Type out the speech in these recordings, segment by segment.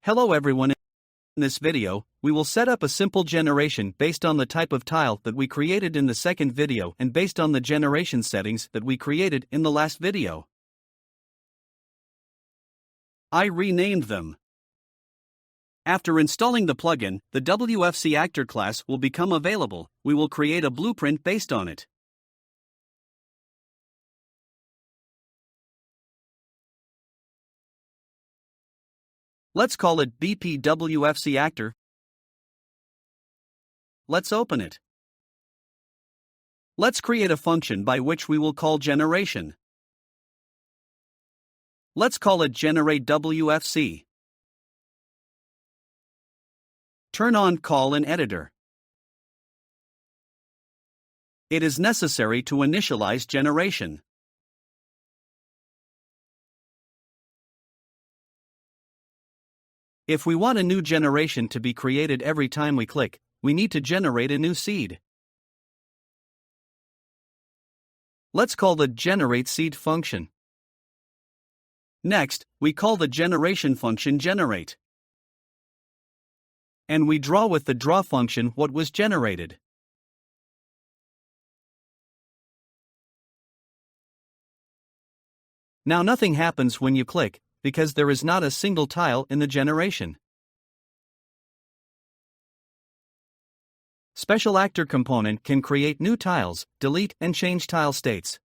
Hello everyone. In this video, we will set up a simple generation based on the type of tile that we created in the second video and based on the generation settings that we created in the last video. I renamed them. After installing the plugin, the WFC Actor class will become available. We will create a blueprint based on it. Let's call it BPWFC Actor. Let's open it. Let's create a function by which we will call generation. Let's call it generate WFC. Turn on call in editor. It is necessary to initialize generation. If we want a new generation to be created every time we click, we need to generate a new seed. Let's call the generate seed function. Next, we call the generation function generate. And we draw with the draw function what was generated. Now nothing happens when you click, because there is not a single tile in the generation. Special Actor component can create new tiles, delete and change tile states.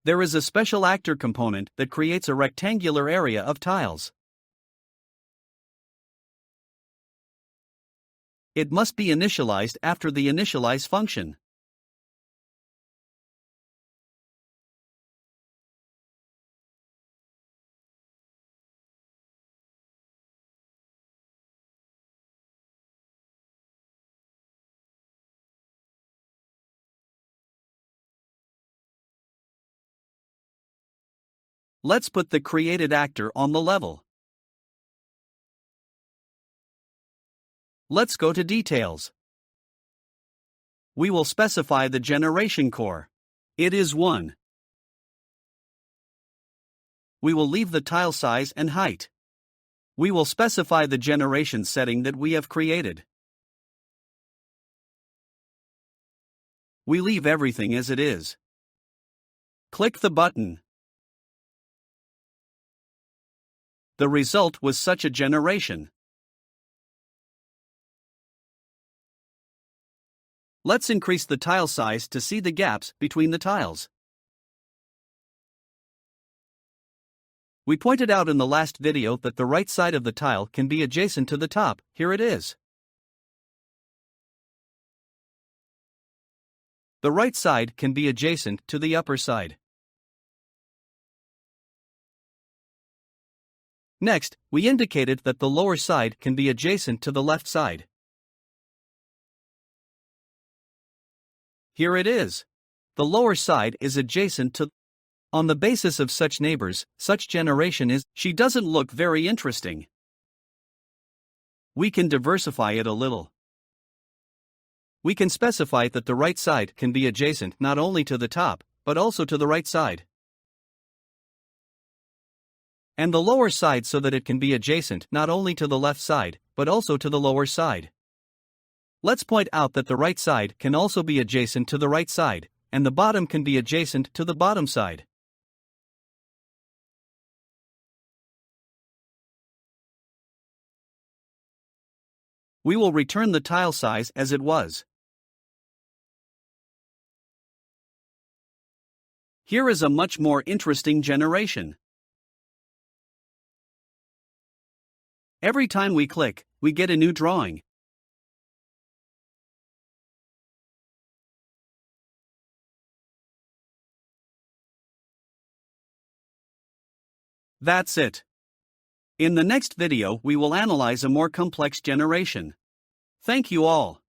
There is a Special Actor component that creates a rectangular area of tiles. It must be initialized after the initialize function. Let's put the created actor on the level. Let's go to details. We will specify the generation core. It is 1. We will leave the tile size and height. We will specify the generation setting that we have created. We leave everything as it is. Click the button. The result was such a generation. Let's increase the tile size to see the gaps between the tiles. We pointed out in the last video that the right side of the tile can be adjacent to the top. Here it is. The right side can be adjacent to the upper side. Next, we indicated that the lower side can be adjacent to the left side. Here it is. The lower side is adjacent to. On the basis of such neighbors, such generation is. She doesn't look very interesting. We can diversify it a little. We can specify that the right side can be adjacent not only to the top, but also to the right side. And the lower side so that it can be adjacent not only to the left side, but also to the lower side. Let's point out that the right side can also be adjacent to the right side, and the bottom can be adjacent to the bottom side. We will return the tile size as it was. Here is a much more interesting generation. Every time we click, we get a new drawing. That's it. In the next video we will analyze a more complex generation. Thank you all.